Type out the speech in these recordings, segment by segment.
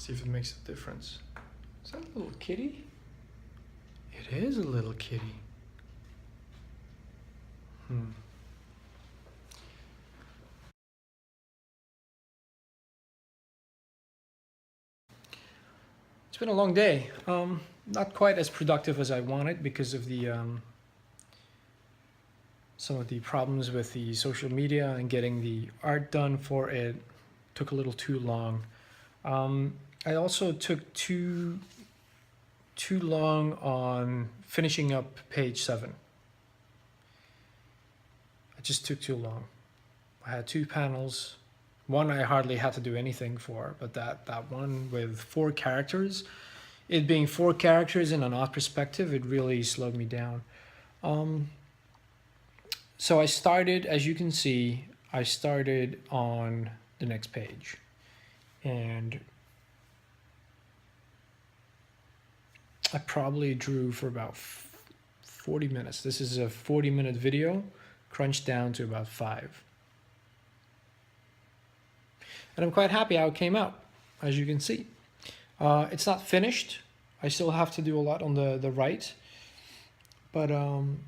See if it makes a difference. Is that a little kitty? It is a little kitty. It's been a long day. Not quite as productive as I wanted because of the some of the problems with the social media and getting the art done for it took a little too long. I also took too long on finishing up page 7. It just took too long. I had 2 panels. One I hardly had to do anything for, but that one with 4 characters, it being 4 characters in an odd perspective, it really slowed me down. So I started, as you can see, I started on the next page. And I probably drew for about 40 minutes. This is a 40-minute video, crunched down to about 5. And I'm quite happy how it came out, as you can see. It's not finished. I still have to do a lot on the right. But I'm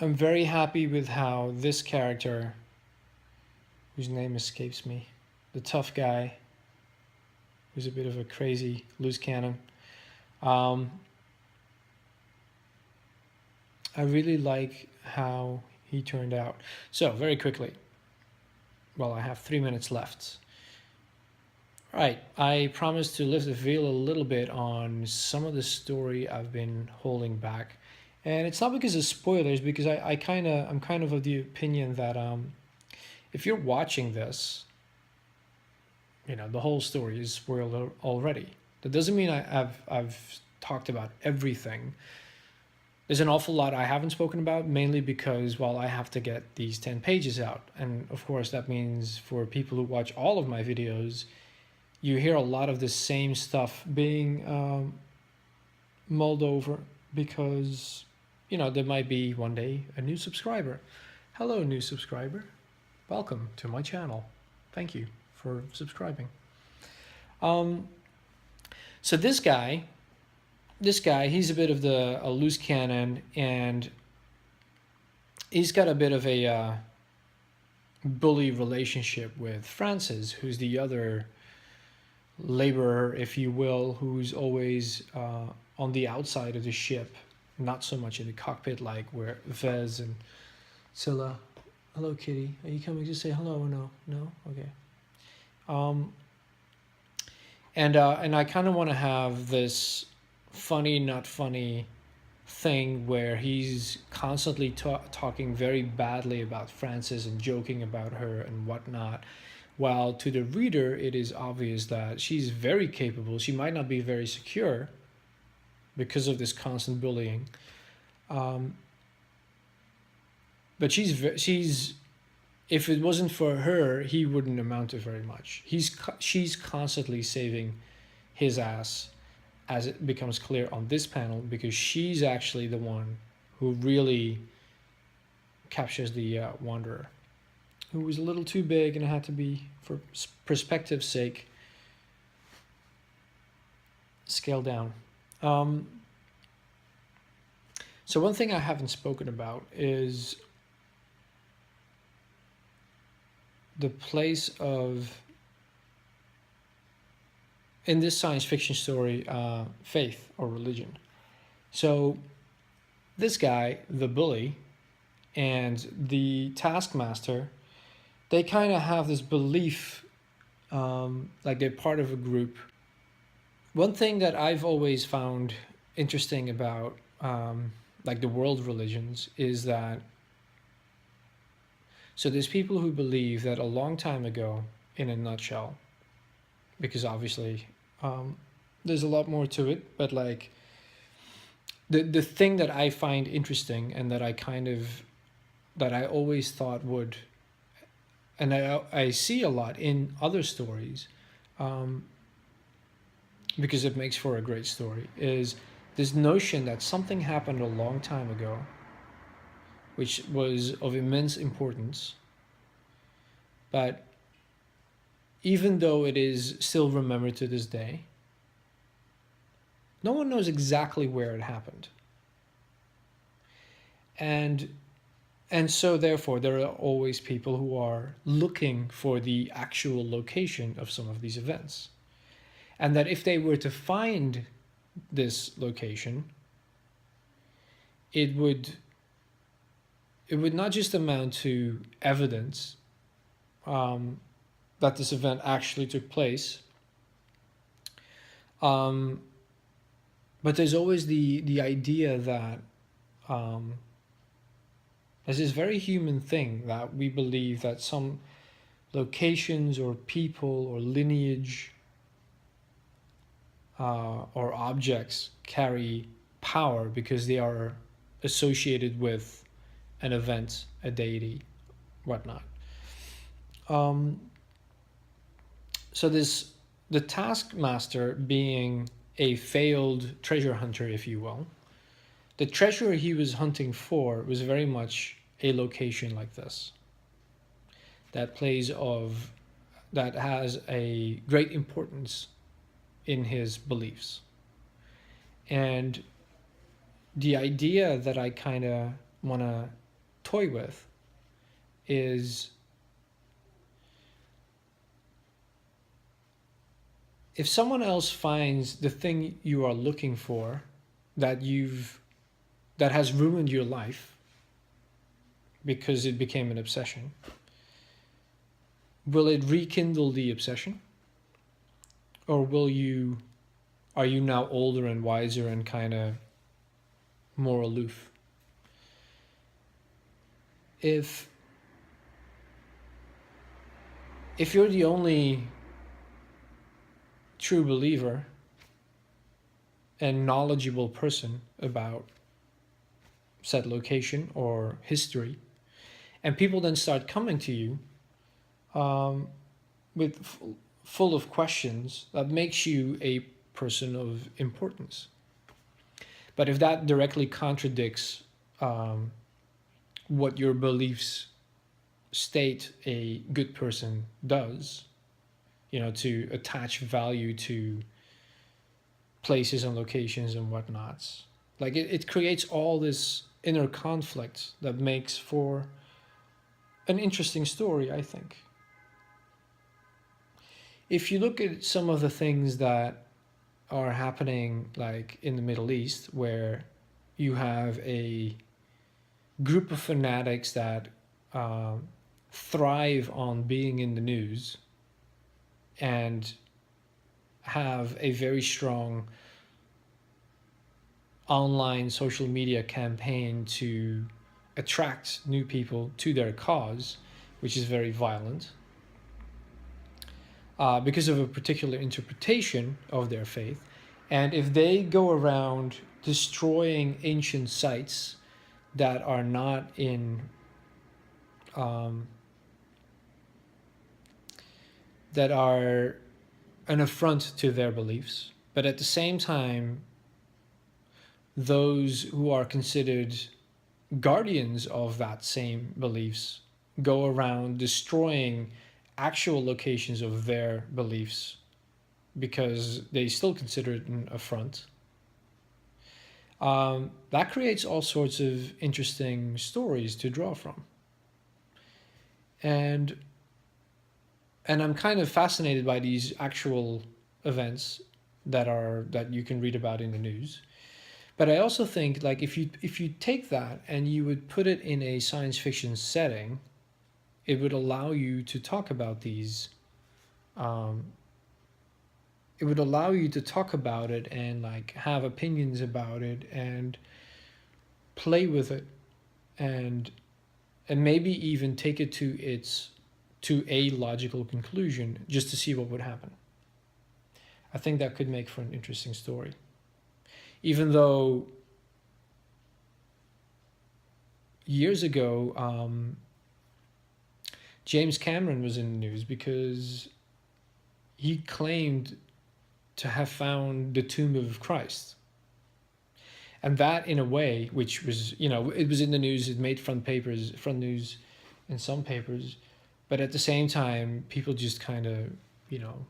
very happy with how this character, whose name escapes me, the tough guy, who's a bit of a crazy loose cannon. I really like how he turned out. So, very quickly. Well, I have 3 minutes left. Right, I promised to lift the veil a little bit on some of the story I've been holding back. And it's not because of spoilers, because I'm kind of the opinion that if you're watching this, you know, the whole story is spoiled already. That doesn't mean I've talked about everything. There's an awful lot I haven't spoken about, mainly because, well, I have to get these 10 pages out. And of course, that means for people who watch all of my videos, you hear a lot of the same stuff being mulled over because, you know, there might be one day a new subscriber. Hello, new subscriber. Welcome to my channel. Thank you for subscribing. So this guy, he's a bit of a loose cannon, and he's got a bit of a bully relationship with Francis, who's the other laborer, if you will, who's always on the outside of the ship, not so much in the cockpit like where Vez and Scylla. Hello, kitty. Are you coming to say hello or no? No? Okay. And I kind of want to have this funny, not funny thing where he's constantly talking very badly about Francis and joking about her and whatnot, while to the reader it is obvious that she's very capable. She might not be very secure because of this constant bullying, but she's if it wasn't for her, he wouldn't amount to very much. She's constantly saving his ass, as it becomes clear on this panel, because she's actually the one who really captures the Wanderer, who was a little too big and had to be, for perspective's sake, scaled down. So one thing I haven't spoken about is the place of, in this science fiction story, faith or religion. So this guy, the bully, and the taskmaster, they kind of have this belief, like they're part of a group. One thing that I've always found interesting about like the world religions is that, so there's people who believe that a long time ago, in a nutshell, because obviously there's a lot more to it, but like the thing that I find interesting and that I always thought would, and I see a lot in other stories, because it makes for a great story, is this notion that something happened a long time ago, which was of immense importance, but even though it is still remembered to this day, no one knows exactly where it happened. And so therefore there are always people who are looking for the actual location of some of these events. And that if they were to find this location, it would not just amount to evidence that this event actually took place, but there's always the idea that there's this very human thing that we believe that some locations or people or lineage or objects carry power because they are associated with an event, a deity, whatnot. So the taskmaster being a failed treasure hunter, if you will, the treasure he was hunting for was very much a location like this. That has a great importance in his beliefs. And the idea that I kind of want to toy with is, if someone else finds the thing you are looking for that has ruined your life because it became an obsession, will it rekindle the obsession? Or are you now older and wiser and kind of more aloof? If you're the only true believer and knowledgeable person about said location or history, and people then start coming to you full of questions, that makes you a person of importance. But if that directly contradicts what your beliefs state a good person does, to attach value to places and locations and whatnots, like it creates all this inner conflict that makes for an interesting story, I think. If you look at some of the things that are happening, like in the Middle East, where you have a group of fanatics that thrive on being in the news and have a very strong online social media campaign to attract new people to their cause, which is very violent, because of a particular interpretation of their faith. And if they go around destroying ancient sites that are not in that are an affront to their beliefs, but at the same time, those who are considered guardians of that same beliefs go around destroying actual locations of their beliefs because they still consider it an affront, that creates all sorts of interesting stories to draw from. And I'm kind of fascinated by these actual events that you can read about in the news. But I also think, like, if you take that and you would put it in a science fiction setting, it would allow you to talk about these. It would allow you to talk about it and like have opinions about it and play with it, and maybe even take it to a logical conclusion just to see what would happen. I think that could make for an interesting story. Even though years ago, James Cameron was in the news because he claimed to have found the tomb of Christ. And that, in a way, which was, it was in the news, it made front news in some papers, but at the same time, people just kind of you know,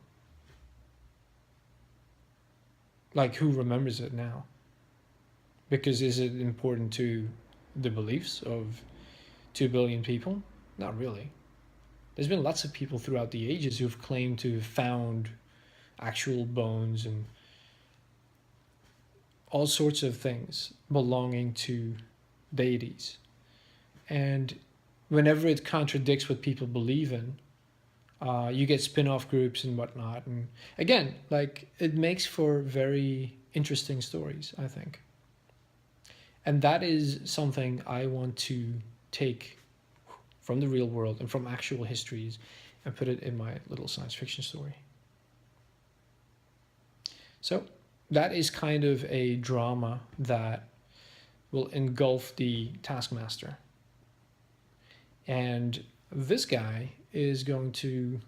like who remembers it now? Because is it important to the beliefs of 2 billion people? Not really. There's been lots of people throughout the ages who've claimed to have found actual bones and all sorts of things belonging to deities. And whenever it contradicts what people believe in, you get spin-off groups and whatnot. And again, like it makes for very interesting stories, I think. And that is something I want to take from the real world and from actual histories and put it in my little science fiction story. So that is kind of a drama that will engulf the Taskmaster. And this guy is going to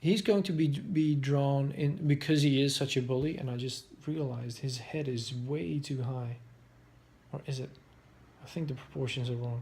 be drawn in because he is such a bully. And I just realized his head is way too high. Or is it? I think the proportions are wrong.